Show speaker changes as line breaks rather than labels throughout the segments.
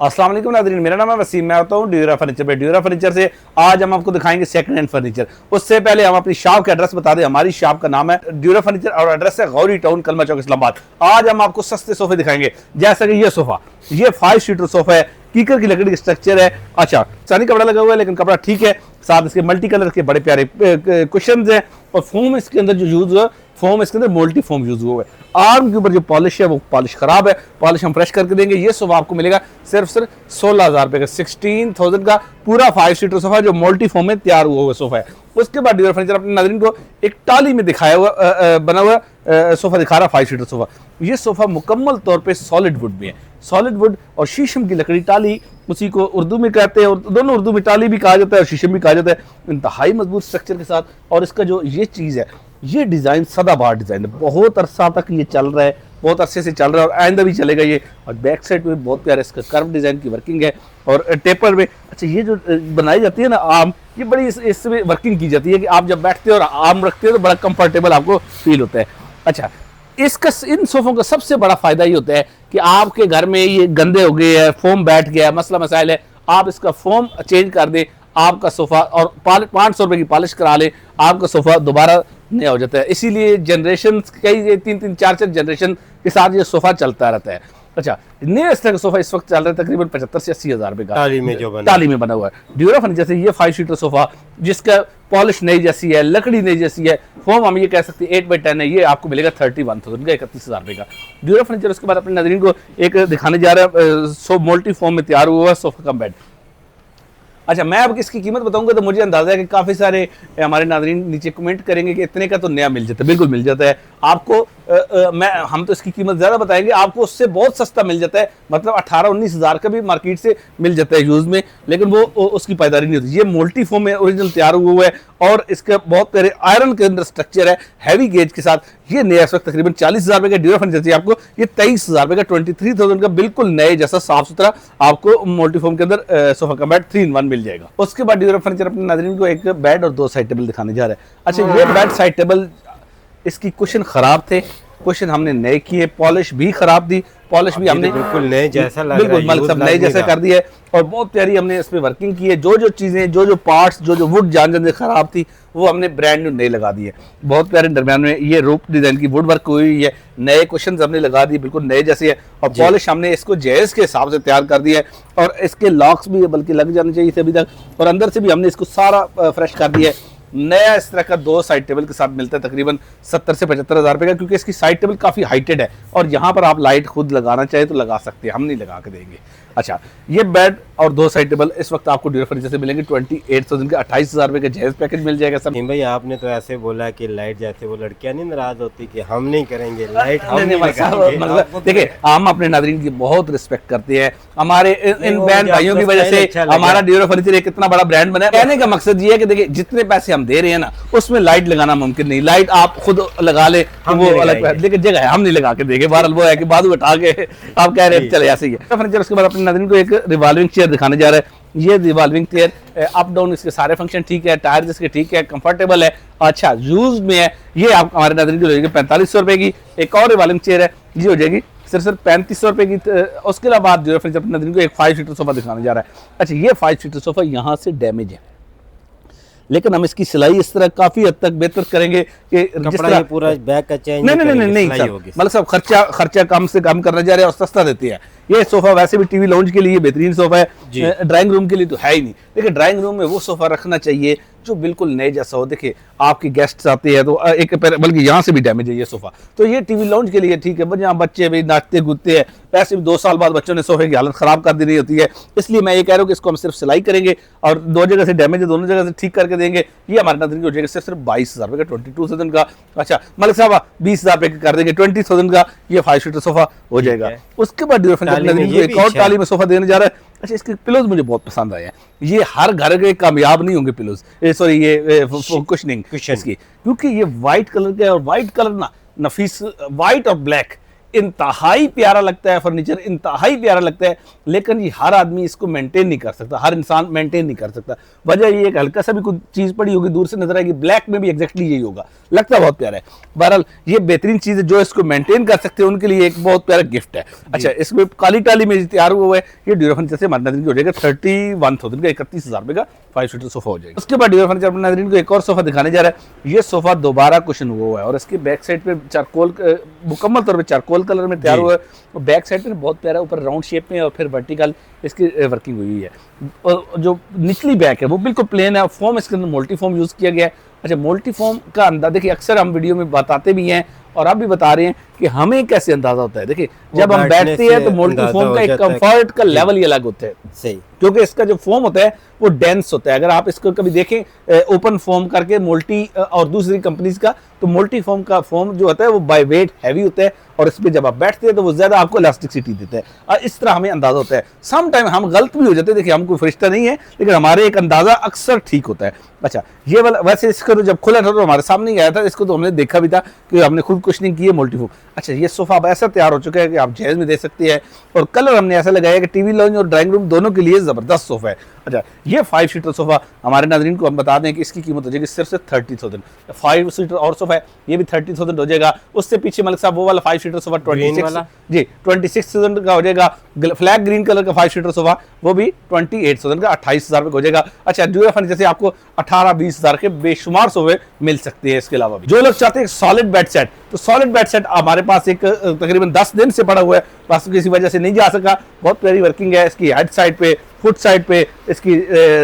अस्सलाम वालेकुम नाज़रीन, मेरा नाम है वसीम। मैं आता हूँ ड्यूरा फर्नीचर पे। ड्यूरा फर्नीचर से आज हम आपको दिखाएंगे सेकंड हैंड फर्नीचर। उससे पहले हम अपनी शॉप का एड्रेस बता दें। हमारी शॉप का नाम है ड्यूरा फर्नीचर और एड्रेस है गौरी टाउन, कलमा चौक, इस्लामाबाद। आज हम आपको सस्ते सोफे दिखाएंगे, जैसा कि ये सोफा, ये 5 सीटर सोफा है, कीकर की लकड़ी की स्ट्रक्चर है। अच्छा, चांदी कपड़ा लगा हुआ है लेकिन कपड़ा ठीक है। साथ इसके मल्टी कलर के बड़े प्यारे कुशन हैं और फोम इसके अंदर जो यूज हुआ, फोम इसके अंदर मल्टी फोम यूज हुआ है। आर्म के ऊपर जो पॉलिश है वो पॉलिश खराब है, पॉलिश हम फ्रेश करके देंगे। ये सोफा आपको मिलेगा सिर्फ 16,000 रुपए का, 16,000 का पूरा 5 सीटर सोफा जो मल्टी फोम में तैयार हुआ सोफा है। उसके बाद ड्यूरा फर्नीचर अपने नाज़रीन को एक टाली में दिखाया हुआ बना हुआ सोफा दिखा रहा, 5 सीटर सोफा। ये सोफा मुकम्मल तौर पे सॉलिड वुड में है, सॉलिड वुड और शीशम की लकड़ी। टाली उसी को उर्दू में कहते हैं और दोनों उर्दू में टाली भी कहा जाता है और शीशम भी कहा जाता है, इंतहाई मजबूत स्ट्रक्चर के साथ। और इसका जो ये चीज़ है, ये डिज़ाइन सदाबहार डिज़ाइन है, बहुत अरसा तक ये चल रहा है, बहुत अरसे से चल रहा है और आइंदा भी चलेगा ये। और बैक साइड में बहुत प्यारा इसका कर्व डिज़ाइन की वर्किंग है और टेपर में। अच्छा, ये जो बनाई जाती है ना आर्म, ये बड़ी इसमें वर्किंग की जाती है कि आप जब बैठते हो और आर्म रखते हो तो बड़ा कंफर्टेबल आपको फील होता है। अच्छा, इसका इन सोफों का सबसे बड़ा फायदा ये होता है कि आपके घर में ये गंदे हो गए हैं, फोम बैठ गया है, मसला मसाइल है, आप इसका फोम चेंज कर दें, आपका सोफा और 500 रुपए की पॉलिश करा लें, आपका सोफा दोबारा नया हो जाता है। इसीलिए जनरेशन कई 3-3, 4-4 जनरेशन के साथ ये सोफा चलता रहता है। अच्छा, नया इस तरह का सोफा इस वक्त चल रहा है तकरीबन 75 से 80 हज़ार रुपए का, टाली में बना हुआ है। ड्यूरा फर्नीचर से ये 5 सीटर सोफा जिसका पॉलिश नई जैसी है, लकड़ी नई जैसी है, फॉर्म हम ये कह सकते हैं 8x10 है, ये आपको मिलेगा 31,000 का, 31,000 रुपए का ड्यूरा फर्नीचर। उसके बाद अपने नाज़रीन को एक दिखाने जा रहा है मल्टी फॉर्म में तैयार हुआ सोफा कम बेड। अच्छा, मैं अब इसकी कीमत बताऊंगा तो मुझे अंदाजा है कि काफ़ी सारे हमारे नाज़रीन नीचे कमेंट करेंगे कि इतने का तो नया मिल जाता है। बिल्कुल मिल जाता है आपको। हम तो इसकी कीमत ज़्यादा बताएंगे, आपको उससे बहुत सस्ता मिल जाता है, मतलब 18-19 हज़ार का भी मार्केट से मिल जाता है यूज़ में, लेकिन वो उसकी पायदारी नहीं होती। ये मल्टी फोम में ओरिजिनल तैयार हुआ है और इसका बहुत प्यारे आयरन के अंदर स्ट्रक्चर है, हैवी गेज के साथ। ये नया इस वक्त तकरीबन 40,000 रुपए का ड्यूरा फर्नीचर चाहिए आपको, ये 23,000 रुपए का, 23,000 का बिल्कुल नए जैसा साफ सुथरा आपको मल्टी फोम के अंदर सोफा का बेड 3-in-1 मिल जाएगा। उसके बाद ड्यूरा फर्नीचर अपने नाज़रीन को एक बेड और 2 साइड टेबल दिखाने जा रहा है। अच्छा, ये बेड साइड टेबल, इसकी कुशन खराब थे, कुशन हमने नए किए, पॉलिश भी खराब थी, पॉलिश भी हमने
बिल्कुल नए जैसा लग रहा है,
बिल्कुल सब नए जैसा कर दिया है और बहुत प्यारी हमने इस पे वर्किंग की है। जो जो चीज़ें, जो जो पार्ट्स, जो जो वुड जान खराब थी वो हमने ब्रांड न्यू नए लगा दिए। बहुत प्यारे दरम्यान में ये रूप डिजाइन की वुड वर्क हुई है, नए कुशन हमने लगा दिए, बिल्कुल नए जैसे है। और पॉलिश हमने इसको जेएस के हिसाब से तैयार कर दिया है और इसके लॉक्स भी बल्कि लग जाने चाहिए थे अभी तक, और अंदर से भी हमने इसको सारा फ्रेश कर दिया है। नया इस तरह का 2 साइड टेबल के साथ मिलता है तकरीबन 70 से 75 हज़ार रुपए का, क्योंकि इसकी साइड टेबल काफ़ी हाइटेड है और यहाँ पर आप लाइट खुद लगाना चाहे तो लगा सकते हैं, हम नहीं लगा के देंगे। अच्छा, ये बेड और 2 साइड टेबल इस वक्त आपको ड्यूरा फर्नीचर से मिलेंगे 28,000 का, 28,000 रुपए का जेज पैकेज मिल जाएगा सब।
भाई आपने तो ऐसे बोला कि लाइट जैसे वो लड़कियां नहीं नाराज होती कि हम नहीं करेंगे लाइट, हम नहीं लगाएंगे।
मतलब देखिए, हम अपने नाज़रीन की बहुत रिस्पेक्ट करते हैं, हमारे इन बहन भाइयों की वजह से हमारा ड्यूरा फर्नीचर एक इतना बड़ा ब्रांड बना है। कहने का मकसद ये है कि देखिए, जितने पैसे हम दे रहे हैं ना उसमें लाइट लगाना मुमकिन नहीं। लाइट आप खुद लगा ले तो वो अलग, लेकिन जगह है हम नहीं लगा के देंगे। बहरहाल वो है कि बाजू उठा के आप कह रहे हैं चले ऐसे ही है फर्नीचर। उसके बाद अपने नाज़रीन को एक रिवॉल्विंग चेयर दिखाने जा रहा है। ये रिवॉल्विंग चेयर अप डाउन इसके सारे फंक्शन ठीक है, टायर इसके ठीक है, कंफर्टेबल है, अच्छा यूज में है। ये आप हमारे नाज़रीन की हो जाएगी 4500 रुपए की। एक और रिवॉल्विंग चेयर है, ये हो जाएगी सिर्फ 3500 रुपए की। उसके अलावा ड्यूरा फर्नीचर अपने नाज़रीन को एक 5 सीटर सोफा दिखाने जा रहा है। अच्छा, ये 5 सीटर सोफा यहाँ से डैमेज है, लेकिन हम इसकी सिलाई इस तरह काफी हद तक बेहतर करेंगे कि जिस तरह
पूरा बैक का चेंज
नहीं सर, मतलब सब खर्चा कम से कम करने जा रहे हैं और सस्ता देते हैं। ये सोफा वैसे भी टीवी लाउंज के लिए बेहतरीन सोफा है, ड्राइंग रूम के लिए तो है ही नहीं, लेकिन ड्राइंग रूम में वो सोफा रखना चाहिए जो बिल्कुल नए जैसा हो। देखिए, आपके गेस्ट्स आते हैं तो एक बल्कि यहाँ से भी डैमेज है ये सोफा, तो ये टीवी लाउंज के लिए ठीक है, जहाँ बच्चे भी नाचते कूदते हैं, वैसे भी 2 साल बाद बच्चों ने सोफे की हालत खराब कर देनी होती है। इसलिए मैं ये कह रहा हूँ कि इसको हम सिर्फ सिलाई करेंगे और 2 जगह से डैमेज है, दोनों जगह से ठीक करके देंगे। ये हमारे नाज़रीन हो जाएगा सिर्फ 22,000 रुपए का, 22,000 का। अच्छा, मलिक साहब 20,000 रुपए का कर देंगे, 20,000 का ये 5 सीटर सोफा हो जाएगा। उसके बाद ड्यूरा फर्नीचर एक और टाली में सोफा देने जा रहा है। अच्छा, इसके पिलोज मुझे बहुत पसंद आए हैं। ये हर घर के कामयाब नहीं होंगे पिलोज, सॉरी ये कुशनिंग इसकी, क्योंकि ये वाइट कलर के और वाइट कलर ना नफीस वाइट और ब्लैक, इंतहाई प्यारा लगता है फर्नीचर, इंतहाई प्यारा लगता है, लेकिन ये हर आदमी इसको मेंटेन नहीं कर सकता, हर इंसान मेंटेन नहीं कर सकता। वजह ये एक हल्का सा भी कुछ चीज़ पड़ी होगी दूर से नजर आएगी, ब्लैक में भी एग्जैक्टली यही होगा, लगता है बहुत प्यारा है। बहरहाल ये बेहतरीन चीज़ है, जो इसको मेंटेन कर सकते हैं उनके लिए एक बहुत प्यारा गिफ्ट है। अच्छा, इसमें काली टाली में तैयार हुआ है, ये ड्यूरा फर्नीचर से हमारे नाज़रीन को हो जाएगा 31,000 का, 31,000 रुपये का 5 सीटर सोफा हो जाएगा। उसके बाद ड्यूरा फर्नीचर अपने नाज़रीन को एक और सोफा दिखाने जा रहा है। ये सोफा दोबारा कुशन हुआ है और इसके बैक साइड पे चारकोल, मुकम्मल तौर पे चारकोल कलर में तैयार हुआ है, और बैक साइड पे बहुत प्यारा ऊपर राउंड शेप में और फिर वर्टिकल इसकी वर्किंग हुई है। और जो निचली बैक है वो बिल्कुल प्लेन है, फोम इसके अंदर मल्टी फोम यूज़ किया गया है। अच्छा, मल्टी फोम का अंदाजा देखिए, अक्सर हम वीडियो में बताते भी हैं और आप भी बता रहे हैं कि हमें कैसे अंदाजा होता है। देखिए, जब हम बैठते हैं तो मल्टी फोम का एक कंफर्ट का लेवल ही अलग होता है,
सही,
क्योंकि इसका जो फोम होता है वो डेंस होता है। अगर आप इसको कभी देखें ओपन फोम करके मल्टी और दूसरी कंपनीज का, तो मल्टी फोम का फोम जो होता है वो बाय वेट हैवी होता है और इस पर जब आप बैठते हैं तो वो ज्यादा आपको इलास्टिसिटी देता है, और इस तरह हमें अंदाजा होता है। सम टाइम हम गलत भी हो जाते हैं, देखिए हम कोई फरिश्ता नहीं है, लेकिन हमारे एक अंदाजा अक्सर ठीक होता है। अच्छा, ये वाला वैसे इसका तो जब खुला था तो हमारे सामने ही आया था, इसको तो हमने देखा भी था कि हमने खुद कुशनिंग की है मल्टी फोम। अच्छा, ये सोफा अब ऐसा तैयार हो चुका है कि आप जायज़ में दे सकते हैं, और कलर हमने ऐसा लगाया कि टीवी लॉन्च और ड्राइंग रूम दोनों के लिए ज़बरदस्त सोफा है। अच्छा, ये 5 सीटर सोफा हमारे नाज़रीन को हम बता दें कि इसकी कीमत हो जाएगी सिर्फ से 30,000। 5 सीटर और सोफा है, ये भी 30,000 हो जाएगा। उससे पीछे मलिक साहब वो वाला 5 सीटर सोफा 26,000 का हो जाएगा। फ्लैग ग्रीन कलर का 5 सीटर सोफा वो भी 28,000 का, 28,000 रुपये हो जाएगा। अच्छा, ड्यूरा फर्नीचर से आपको 18-20,000 के बेशुमार सोफे मिल सकते हैं। इसके अलावा भी जो लोग चाहते हैं सॉलिड बेड सेट, तो सॉलिड बेड सेट हमारे पास एक तकरीबन 10 दिन से पड़ा हुआ है, बस किसी वजह से नहीं जा सका। बहुत प्यारी वर्किंग है इसकी, हेड साइड पे, फुट साइड पे इसकी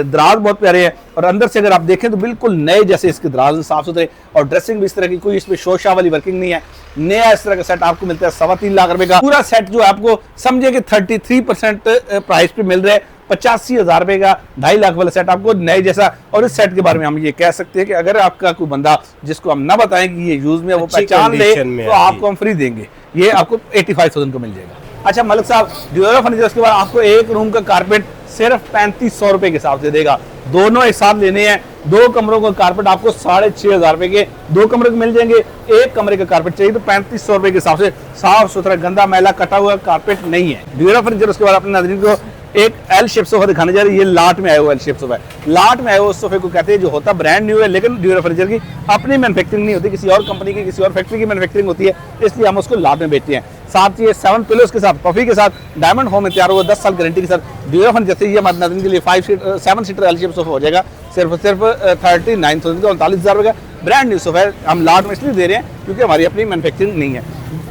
दराज बहुत प्यारे है, और अंदर से अगर आप देखें तो बिल्कुल नए जैसे इसके दराज साफ सुथरे, और ड्रेसिंग भी इस तरह की, कोई इसमें शोशा वाली वर्किंग नहीं है। नया इस तरह का सेट आपको मिलता है 3.25 लाख रुपए का। पूरा सेट जो आपको समझे कि 33% प्राइस पे मिल रहा है, 85,000 रुपए का 2.5 लाख वाला सेट आपको नए जैसा। और इस सेट के बारे में हम ये कह सकते हैं कि अगर आपका कोई बंदा जिसको हम ना बताएं कि ये यूज में वो पहचान ले, तो आपको हम फ्री देंगे, ये आपको 85,000 को मिल जाएगा। अच्छा मलिक साहब, ड्यूरा फर्नीचर के बाद आपको एक रूम का कारपेट सिर्फ 3500 रुपए के हिसाब से देगा। दोनों एक साथ लेने हैं, 2 कमरों का कारपेट आपको 6,500 रुपए के 2 कमरे को मिल जाएंगे। एक कमरे का कारपेट चाहिए तो 3500 रुपए के हिसाब से साफ सुथरा, गंदा मैला कटा हुआ कारपेट नहीं है। ड्यूरा फर्नीचर उसके बाद अपने नाज़रीन को एक एल शेप सोफा दिखाने जा रही है। ये लाट में आया हुआ एल शेप सोफा है। लाट में आया हुआ उस सोफे को कहते हैं जो होता ब्रांड न्यू है, लेकिन ड्यूरा फर्नीचर की अपनी मैन्युफैक्चरिंग नहीं होती, किसी और कंपनी की, किसी और फैक्ट्री की मैन्युफैक्चरिंग होती है, इसलिए हम उसको लाट में बेचते हैं। साथ ये 7 पिलोस के साथ, पफी के साथ, डायमंड होम में तैयार हुआ 10 साल गारंटी के साथ ड्यूरा फर्नीचर से ये हमारे नाज़रीन के लिए 7 सीटर एल शेप सोफा हो जाएगा सिर्फ 39,000 का, 39,000 रुपये का। ब्रांड न्यू सोफा है, हम लाट में इसलिए दे रहे हैं क्योंकि हमारी अपनी मैन्युफैक्चरिंग नहीं है।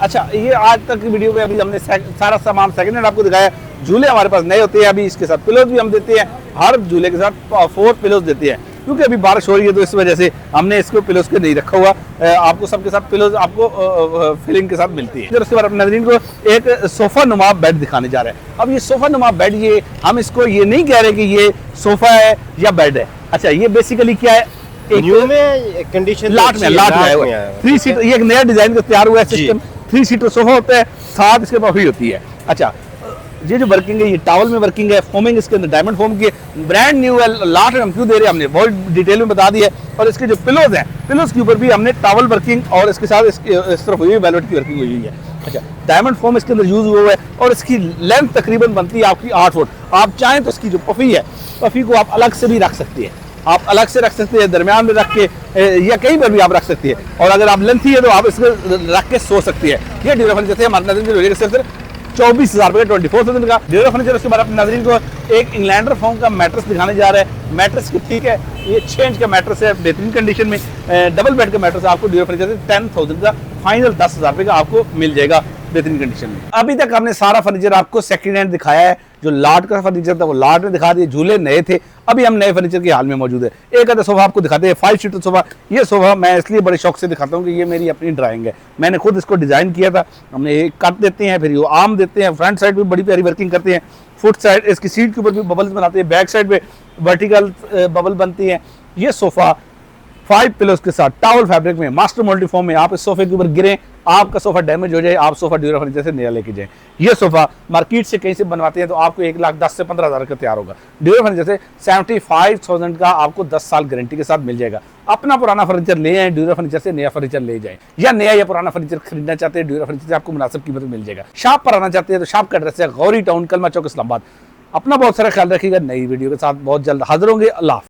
अच्छा, ये आज तक की वीडियो में अभी हमने सारा सामान सेकंड हैंड आपको दिखाया। झूले हमारे पास नए होते हैं, अभी इसके साथ पिलोज भी हम देते हैं, हर झूले के साथ 4 पिलोज देते हैं, क्योंकि अभी बारिश हो रही है तो इस वजह से हमने इसको पिलोज के नहीं रखा हुआ। आपको सबके साथ पिलोज आपको फिलिंग के साथ मिलती है। उसके बाद अपने नाज़रीन को एक सोफा नुमा बेड दिखाने जा रहे हैं। अब ये सोफा नुमा बेड, ये हम इसको ये नहीं कह रहे कि ये सोफा है या बेड है। अच्छा, ये बेसिकली क्या है,
एक कंडीशन
लाट में आया हुआ है 3 सीटर, ये एक नया डिजाइन का तैयार हुआ है सिस्टम। 3 सीटर सोफा होता है, साथ इसके पफी होती है। अच्छा, ये जो वर्किंग है ये टावल में वर्किंग है, फोमिंग इसके अंदर डायमंड फोम की ब्रांड न्यू है। लाट में हम क्यों दे रहे हैं हमने बहुत डिटेल में बता दिया है। और इसके जो पिलोज हैं, पिलोज के ऊपर भी हमने टावल वर्किंग और इसके साथ इस तरफ हुई है वेलवेट की वर्किंग हुई है। अच्छा, डायमंड फोम इसके अंदर यूज हुआ है और इसकी लेंथ तकरीबन बनती है आपकी 8 फुट। आप चाहें तो इसकी जो पफी है, पफी को आप अलग से भी रख सकते हैं, आप अलग से रख सकते हैं, दरमियान में रख के या कहीं पर भी आप रख सकती है। और अगर आप लेंथी है तो आप इसको रख के सो सकती है। ये ड्यूरा फर्नीचर से हमारे नाज़रीन सिर्फ 24,000 रुपये का 24,000 का ड्यूरा फर्नीचर। उसके बाद अपने नाज़रीन को एक इंग्लैंडर फॉर्म का मैट्रेस दिखाने जा रहा है। मैट्रेस की ठीक है, ये 6 इंच का मैट्रेस है, बेहतरीन कंडीशन में, डबल बेड का मैट्रेस आपको ड्यूरा फर्नीचर से 10,000 का फाइनल 10,000 रुपये का आपको मिल जाएगा बेहतरीन कंडीशन में। अभी तक हमने सारा फर्नीचर आपको सेकंड हैंड दिखाया है। जो लाट का फर्नीचर था वो लाट में दिखा दिए, झूले नए थे। अभी हम नए फर्नीचर के हाल में मौजूद है। एक आधा सोफा आपको दिखाते हैं, 5 सीटर सोफा। ये सोफा मैं इसलिए बड़े शौक से दिखाता हूँ कि ये मेरी अपनी ड्राइंग है, मैंने खुद इसको डिजाइन किया था। हमने एक कट देते हैं, फिर वो आर्म देते हैं, फ्रंट साइड भी बड़ी प्यारी वर्किंग करते हैं, फुट साइड इसकी सीट के ऊपर भी बबल्स बनाते हैं, बैक साइड पे वर्टिकल बबल बनती है। ये सोफा 5 पिलोस के साथ टॉवल फैब्रिक में मास्टर मल्टी फॉर्म में आप इस सोफे के ऊपर गिरें, आपका सोफा डैमेज हो जाए, आप सोफा ड्यूरा फर्नीचर से नया लेके जाएं। ये सोफा मार्केट से कहीं से बनवाते हैं तो आपको 1,10,000 से 15,000 का तैयार होगा। ड्यूरा फर्नीचर से 75,000 का आपको 10 साल गारंटी के साथ मिल जाएगा। अपना पुराना फर्नीचर ले आए, ड्यूरा फर्नीचर से नया फर्नीचर ले जाएं, या नया या पुराना फर्नीचर खरीदना चाहते हैं ड्यूरा फर्नीचर से आपको मुनासिब कीमत में मिल जाएगा। शॉप पर आना चाहते हैं तो शॉप का एड्रेस है गौरी टाउन, कलमा चौक, इस्लामाबाद। अपना बहुत सारा ख्याल रखिएगा। नई वीडियो के साथ बहुत जल्द हाजिर होंगे। अल्लाह।